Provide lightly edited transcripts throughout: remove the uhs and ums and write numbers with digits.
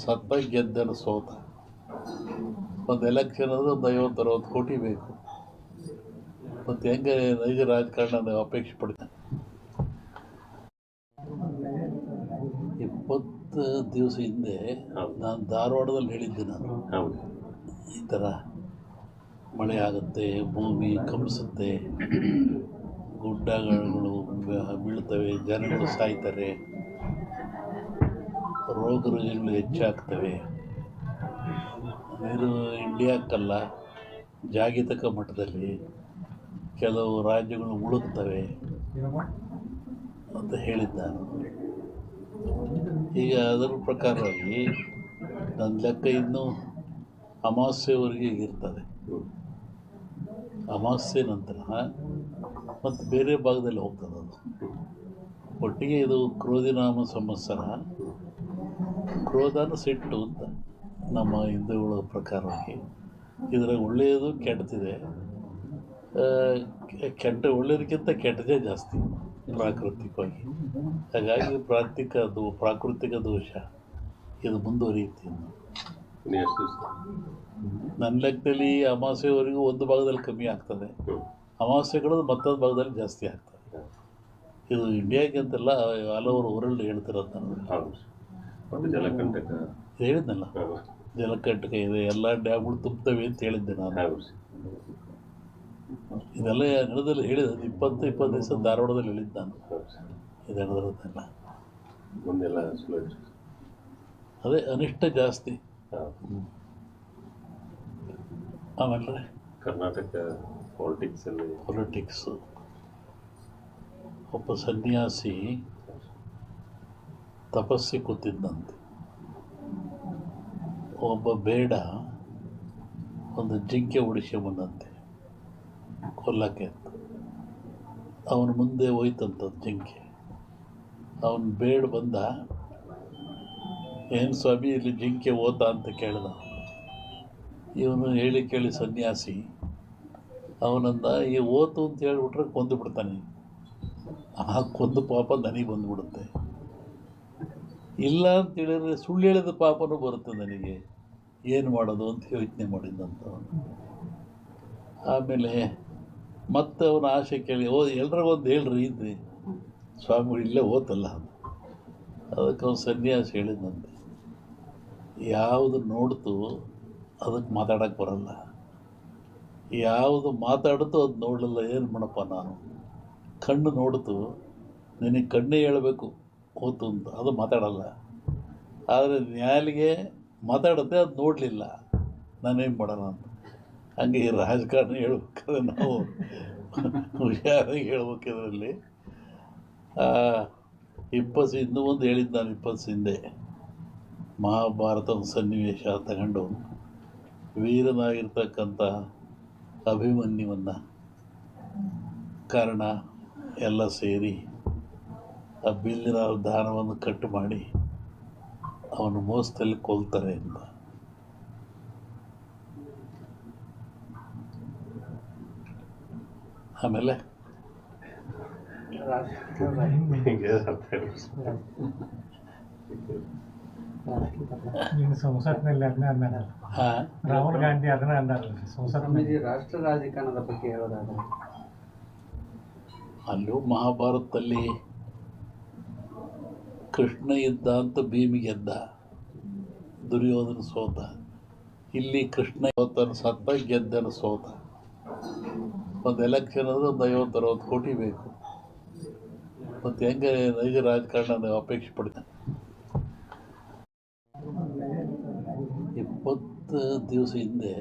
ಸತ್ತ ಗೆದ್ದನು ಸೋತ. ಒಂದು ಎಲೆಕ್ಷನ್ ಅಂದರೆ ಒಂದು 50-60 ಕೋಟಿ ಬೇಕು. ಮತ್ತು ಹೆಂಗೆ ನೈಜ ರಾಜಕಾರಣ ಅಪೇಕ್ಷೆ ಪಡ್ತೇನೆ. 20 ದಿವಸ ಹಿಂದೆ ನಾನು ಧಾರವಾಡದಲ್ಲಿ ಹೇಳಿದ್ದೆ. ನಾನು ಈ ಥರ ಮಳೆ ಆಗುತ್ತೆ, ಭೂಮಿ ಕಂಪಿಸುತ್ತೆ, ಗುಡ್ಡಗಳು ಬೀಳ್ತವೆ, ಜನಗಳು ಸಾಯ್ತಾರೆ, ರೋಗ ರುಜಿನಗಳು ಹೆಚ್ಚಾಗ್ತವೆ. ನೀರು ಇಂಡಿಯಾಕ್ಕಲ್ಲ, ಜಾಗತಿಕ ಮಟ್ಟದಲ್ಲಿ ಕೆಲವು ರಾಜ್ಯಗಳು ಮುಳುಗ್ತವೆ ಅಂತ ಹೇಳಿದ್ದ ನಾನು. ಈಗ ಅದರ ಪ್ರಕಾರವಾಗಿ ನನ್ನ ಲೆಕ್ಕ ಇನ್ನೂ ಅಮಾವಾಸ್ಯೆವರೆಗೆ ಇರ್ತದೆ. ಅಮಾವಾಸ್ಯೆ ನಂತರ ಮತ್ತು ಬೇರೆ ಭಾಗದಲ್ಲಿ ಹೋಗ್ತದೆ ಅದು. ಒಟ್ಟಿಗೆ ಇದು ಕ್ರೋಧಿನಾಮ ಸಂವತ್ಸರ. ಕ್ರೋಧನ ಸಿಟ್ಟು ಅಂತ ನಮ್ಮ ಹಿಂದೂಗಳ ಪ್ರಕಾರವಾಗಿ. ಇದರಾಗ ಒಳ್ಳೆಯದು ಕೆಟ್ಟದಿದೆ. ಒಳ್ಳೆಯದಕ್ಕಿಂತ ಕೆಟ್ಟದೇ ಜಾಸ್ತಿ ಪ್ರಾಕೃತಿಕವಾಗಿ. ಹಾಗಾಗಿ ಪ್ರಾಕೃತಿಕ ದೋಷ ಇದು ಮುಂದುವರಿಯುತ್ತೆ. ನನ್ನ ಲೆಕ್ಕದಲ್ಲಿ ಅಮಾವಾಸ್ಯೆವರೆಗೂ ಒಂದು ಭಾಗದಲ್ಲಿ ಕಮ್ಮಿ ಆಗ್ತದೆ, ಅಮಾವಾಸ್ಯೆಗಳು ಮತ್ತೊಂದು ಭಾಗದಲ್ಲಿ ಜಾಸ್ತಿ ಆಗ್ತದೆ. ಇದು ಇಂಡಿಯಾಗೆ ಅಂತಲ್ಲ, ಆಲ್ ಓವರ್ ವರ್ಲ್ಡ್ ಹೇಳ್ತಿರೋದು ನಾನು. ಹೇಳಿದ್ನಲ್ಲ, ಜಲಕಂಟಕ ಇದೆ, ಎಲ್ಲ ಡ್ಯಾಮ್ಗಳು ತುಂಬ್ತವೆ ಅಂತ ಹೇಳಿದ್ದೆ ನಾನು. ಇದೆಲ್ಲ ನಡೆದಲ್ಲಿ ಹೇಳಿದ 20 ದಿವಸ ಧಾರವಾಡದಲ್ಲಿ ಹೇಳಿದ್ದೆ ನಾನು. ಇದು ನಡೆದಿರೋದೆಲ್ಲ ಅದೇ ಅನಿಷ್ಟ ಜಾಸ್ತಿ. ಆಮೇಲೆ ಕರ್ನಾಟಕ ಪೊಲಿಟಿಕ್ಸು. ಒಬ್ಬ ಸನ್ಯಾಸಿ ತಪಸ್ಸಿ ಕೂತಿದ್ದಂತೆ. ಒಬ್ಬ ಬೇಡ ಒಂದು ಜಿಂಕೆ ಬಂದಂತೆ ಕೊಲ್ಲಕ್ಕೆ ಅಂತ. ಅವನ ಮುಂದೆ ಹೋಯ್ತಂಥದ್ದು ಜಿಂಕೆ. ಅವನು ಬೇಡ ಬಂದ, ಏನು ಸ್ವಾಮಿ ಇಲ್ಲಿ ಜಿಂಕೆ ಓತ ಅಂತ ಕೇಳ್ದ. ಇವನು ಹೇಳಿ ಕೇಳಿ ಸನ್ಯಾಸಿ ಅವನಂದ, ಈ ಓತು ಅಂತ ಹೇಳ್ಬಿಟ್ರೆ ಕೊಂದು ಬಿಡ್ತಾನೆ. ಆ ಕೊಂದು ಪಾಪ ನನಗೆ ಬಂದುಬಿಡುತ್ತೆ. ಇಲ್ಲ ಅಂತ ಹೇಳಿದ್ರೆ ಸುಳ್ಳು ಹೇಳಿದ ಪಾಪನೂ ಬರುತ್ತೆ ನನಗೆ, ಏನು ಮಾಡೋದು ಅಂತ ಯೋಚನೆ ಮಾಡಿದ್ದಂತ. ಆಮೇಲೆ ಮತ್ತೆ ಅವನ ಆಸೆ ಕೇಳಿ, ಎಲ್ರಿಗೊಂದು ಹೇಳ್ರಿ ಇದ್ರಿ ಸ್ವಾಮಿಗಳು ಇಲ್ಲೇ ಓತಲ್ಲ. ಅದಕ್ಕೆ ಅವನು ಸನ್ಯಾಸಿ ಹೇಳಿದಂತೆ, ಯಾವುದು ನೋಡ್ತು ಅದಕ್ಕೆ ಮಾತಾಡೋಕ್ಕೆ ಬರಲ್ಲ, ಯಾವುದು ಮಾತಾಡ್ತು ಅದು ನೋಡಲಿಲ್ಲ, ಏನು ಮಾಡಪ್ಪ ನಾನು. ಕಣ್ಣು ನೋಡ್ತು, ನಿನಗೆ ಕಣ್ಣೇ ಹೇಳಬೇಕು ಓತು ಅಂತ, ಅದು ಮಾತಾಡಲ್ಲ. ಆದರೆ ನ್ಯಾಲಿಗೆ ಮಾತಾಡುತ್ತೆ, ಅದು ನೋಡಲಿಲ್ಲ, ನಾನೇನು ಮಾಡೋಣ ಅಂತ. ಹಂಗೆ ಈ ರಾಜಕಾರಣ ಹೇಳ್ಬೇಕಾದ್ರೆ ನಾವು ಹುಷಾರಾಗಿ ಹೇಳ್ಬೇಕು. ಇದರಲ್ಲಿ ಇನ್ನೂ ಒಂದು ಹೇಳಿದ್ದು ನಾನು 20 ಹಿಂದೆ. ಮಹಾಭಾರತದ ಸನ್ನಿವೇಶ ತಗೊಂಡು ವೀರನಾಗಿರ್ತಕ್ಕಂಥ ಅಭಿಮನ್ಯುವನ್ನು ಕಾರಣ ಎಲ್ಲ ಸೇರಿ ಆ ಬಿಲ್ಲಿನ ದಾನವನ್ನು ಕಟ್ಟು ಮಾಡಿ ಅವನು ಮೋಸದಲ್ಲಿ ಕೊಲ್ತಾರೆ ಅಂತ. ಆಮೇಲೆ ಸಂಸತ್ನಲ್ಲಿ ಅದನ್ನ ಅಂದಾರ, ರಾಹುಲ್ ಗಾಂಧಿ ಅದನ್ನ ಅಂದಾರ ಸಂಸತ್ನಲ್ಲಿ. ರಾಷ್ಟ್ರ ರಾಜಕಾರಣದ ಬಗ್ಗೆ ಹೇಳೋದಾದ್ರೆ, ಅಲ್ಲೂ ಮಹಾಭಾರತದಲ್ಲಿ ಕೃಷ್ಣ ಇದ್ದ ಅಂತ ಭೀಮಿಗೆ ಗೆದ್ದ, ದುರ್ಯೋಧನ ಸೋತ. ಇಲ್ಲಿ ಕೃಷ್ಣ ಸತ್ತ ಗೆದ್ದನು ಸೋತ. ಒಂದು ಎಲೆಕ್ಷನ್ ಅಂದರೆ ಒಂದು 50-60 ಕೋಟಿ ಬೇಕು. ಮತ್ತು ಹೆಂಗೆ ನೈಜ ರಾಜಕಾರಣ ಅಪೇಕ್ಷೆ ಪಡ್ತೇನೆ. 20 ದಿವಸ ಹಿಂದೆ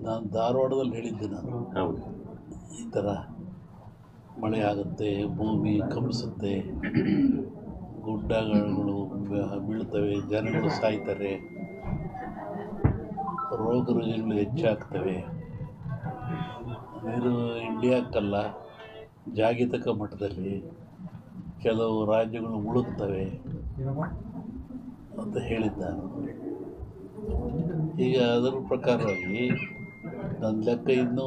ನಾನು ಧಾರವಾಡದಲ್ಲಿ ಹೇಳಿದ್ದೆ. ನಾನು ಈ ಥರ ಮಳೆ ಆಗುತ್ತೆ, ಭೂಮಿ ಕಂಪಿಸುತ್ತೆ, ಗುಡ್ಡಗಳು ಬೀಳ್ತವೆ, ಜನಗಳು ಸಾಯ್ತಾರೆ, ರೋಗ ರುಜಿನಗಳು ಹೆಚ್ಚಾಗ್ತವೆ. ನೀರು ಇಂಡಿಯಾಕ್ಕಲ್ಲ, ಜಾಗತಿಕ ಮಟ್ಟದಲ್ಲಿ ಕೆಲವು ರಾಜ್ಯಗಳು ಮುಳುಗ್ತವೆ ಅಂತ ಹೇಳಿದ್ದ ನಾನು. ಈಗ ಅದರ ಪ್ರಕಾರವಾಗಿ ನನ್ನ ಲೆಕ್ಕ ಇನ್ನೂ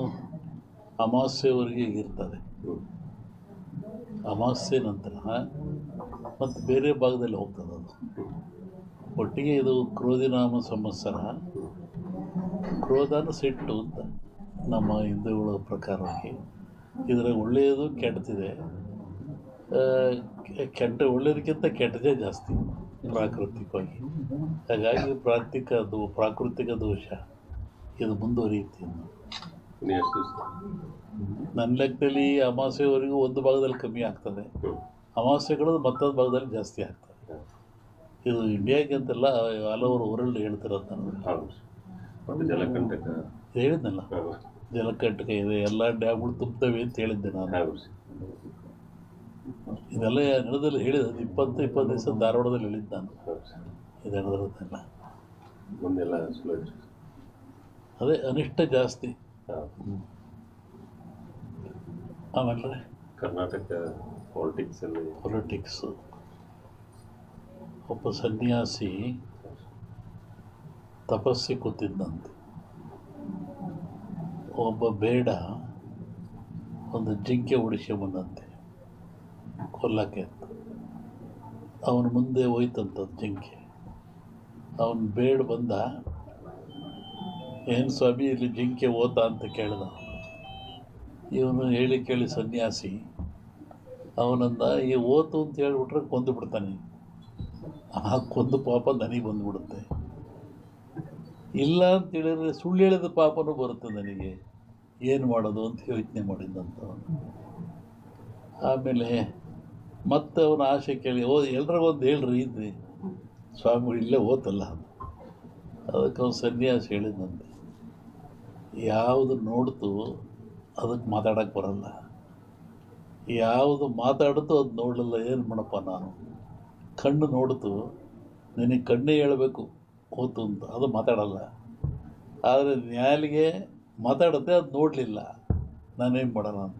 ಅಮಾವಾಸ್ಯೆವರೆಗೆ ಇರ್ತದೆ. ಅಮಾವಾಸ್ಯೆ ನಂತರ ಮತ್ತು ಬೇರೆ ಭಾಗದಲ್ಲಿ ಹೋಗ್ತದೆ ಅದು. ಒಟ್ಟಿಗೆ ಇದು ಕ್ರೋಧಿನಾಮ ಸಂವತ್ಸರ. ಕ್ರೋಧನ ಸಿಟ್ಟು ಅಂತ ನಮ್ಮ ಹಿಂದೂಗಳ ಪ್ರಕಾರವಾಗಿ. ಇದರ ಒಳ್ಳೆಯದು ಕೆಟ್ಟದಿದೆ. ಒಳ್ಳೆಯದಕ್ಕಿಂತ ಕೆಟ್ಟದೇ ಜಾಸ್ತಿ ಪ್ರಾಕೃತಿಕವಾಗಿ. ಹಾಗಾಗಿ ಪ್ರಾಕೃತಿಕ ದೋಷ ಇದು ಮುಂದುವರಿಯುತ್ತೆ. ನನ್ನ ಲೆಕ್ಕದಲ್ಲಿ ಅಮಾವಾಸ್ಯೆವರೆಗೂ ಒಂದು ಭಾಗದಲ್ಲಿ ಕಮ್ಮಿ ಆಗ್ತದೆ, ಅಮಾವಾಸ್ಯೆಗಳು ಮತ್ತೊಂದು ಭಾಗದಲ್ಲಿ ಜಾಸ್ತಿ ಆಗ್ತದೆ. ಇದು ಇಂಡಿಯಾಗೆ ಅಂತೆಲ್ಲ ಹಲವರು ವರ್ಲ್ಡ್ ಹೇಳ್ತಿರೋದು ನಾನು ಹೇಳಿದ್ನಲ್ಲ. ಜಲಕಂಟಕ ಇದೆ, ಎಲ್ಲ ಡ್ಯಾಮ್ಗಳು ತುಂಬ್ತವೆ ಅಂತ ಹೇಳಿದ್ದೆ ನಾನು. ಇದೆಲ್ಲ ನಡೆದಲ್ಲಿ ಹೇಳಿದ 20 ದಿವಸ ಧಾರವಾಡದಲ್ಲಿ ಹೇಳಿದ್ದು ನಾನು. ಇದು ನಡೆದಿರೋದೆಲ್ಲ ಅದೇ ಅನಿಷ್ಟ ಜಾಸ್ತಿ. ಆಮೇಲೆ ಕರ್ನಾಟಕ ಪೊಲಿಟಿಕ್ಸು. ಒಬ್ಬ ಸನ್ಯಾಸಿ ತಪಸ್ಸಿ ಕೂತಿದ್ದಂತೆ. ಒಬ್ಬ ಬೇಡ ಒಂದು ಜಿಂಕೆ ಉಡಿಸ್ಕೊಂಬಂದಂತೆ ಕೊಲ್ಲಕ್ಕೆ ಅಂತ. ಅವನ ಮುಂದೆ ಹೋಯ್ತಂಥದ್ದು ಜಿಂಕೆ. ಅವನು ಬೇಡ ಬಂದ, ಏನು ಸ್ವಾಮಿ ಇಲ್ಲಿ ಜಿಂಕೆ ಓತಾ ಅಂತ ಕೇಳ್ದ. ಇವನು ಹೇಳಿ ಕೇಳಿ ಸನ್ಯಾಸಿ ಅವನಂದ, ಈ ಓತು ಅಂತ ಹೇಳ್ಬಿಟ್ರೆ ಕೊಂದು ಬಿಡ್ತಾನೆ, ಆ ಕೊಂದು ಪಾಪ ನನಗೆ ಬಂದುಬಿಡುತ್ತೆ. ಇಲ್ಲ ಅಂತ ಹೇಳಿದ್ರೆ ಸುಳ್ಳು ಹೇಳಿದ ಪಾಪನೂ ಬರುತ್ತೆ ನನಗೆ, ಏನು ಮಾಡೋದು ಅಂತ ಯೋಚನೆ ಮಾಡಿದ್ದಂತ. ಆಮೇಲೆ ಮತ್ತೆ ಅವನ ಆಸೆ ಕೇಳಿ, ಎಲ್ರಿಗೊಂದು ಹೇಳ್ರಿ ಇದ್ರಿ ಸ್ವಾಮಿಗಳು ಇಲ್ಲೇ ಓತಲ್ಲ. ಅದಕ್ಕೆ ಅವನು ಸನ್ಯಾಸಿ ಹೇಳಿದಂತೆ, ಯಾವುದು ನೋಡ್ತು ಅದಕ್ಕೆ ಮಾತಾಡೋಕ್ಕೆ ಬರಲ್ಲ, ಯಾವುದು ಮಾತಾಡ್ತು ಅದು ನೋಡಲಿಲ್ಲ, ಏನು ಮಾಡಪ್ಪ ನಾನು. ಕಣ್ಣು ನೋಡ್ತು, ನಿನಗೆ ಕಣ್ಣೇ ಹೇಳಬೇಕು ಓತು ಅಂತ, ಅದು ಮಾತಾಡಲ್ಲ. ಆದರೆ ನ್ಯಾಲಿಗೆ ಮಾತಾಡುತ್ತೆ, ಅದು ನೋಡಲಿಲ್ಲ, ನಾನೇನು ಮಾಡೋಣ ಅಂತ.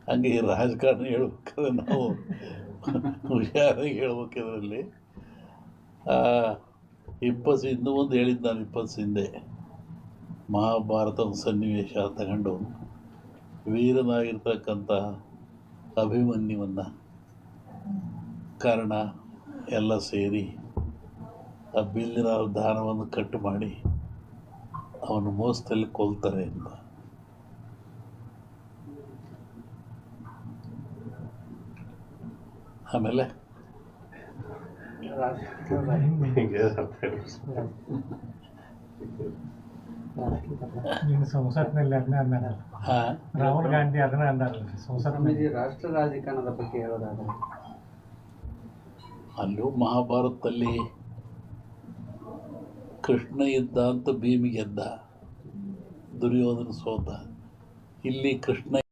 ಹಂಗೆ ಈ ರಾಜಕಾರಣ ಹೇಳ್ಬೇಕಾದ್ರೆ ನಾವು ಹುಷಾರಾಗಿ ಹೇಳ್ಬೇಕಿದ್ರಲ್ಲಿ. ಇನ್ನೂ ಒಂದು ಹೇಳಿದ್ದು ನಾನು 20 ಹಿಂದೆ, ಮಹಾಭಾರತದ ಸನ್ನಿವೇಶ ತಗೊಂಡು ವೀರನಾಗಿರ್ತಕ್ಕಂಥ ಅಭಿಮನ್ಯುವನ್ನು ಕಾರಣ ಎಲ್ಲ ಸೇರಿ ಆ ಬಿಲ್ಲಿನ ದಾನವನ್ನು ಕಟ್ಟು ಮಾಡಿ ಅವನು ಮೋಸದಲ್ಲಿ ಕೊಲ್ತಾರೆ ಅಂತ. ಆಮೇಲೆ ನೀನು ಸಂಸತ್ನಲ್ಲಿ ಅದನ್ನೇ ಅಂದಾರಲ್ಲ, ರಾಹುಲ್ ಗಾಂಧಿ ಅದನ್ನೇ ಅಂದಾರಲ್ಲ ಸಂಸತ್. ಸ್ವಾಮೀಜಿ, ರಾಷ್ಟ್ರ ರಾಜಕಾರಣದ ಬಗ್ಗೆ ಹೇಳೋದಾದ್ರೆ ಅಲ್ಲೂ ಮಹಾಭಾರತದಲ್ಲಿ ಕೃಷ್ಣ ಇದ್ದ ಅಂತ ಭೀಮಿಗೆ ಗೆದ್ದ, ದುರ್ಯೋಧನ ಸೋತ. ಇಲ್ಲಿ ಕೃಷ್ಣ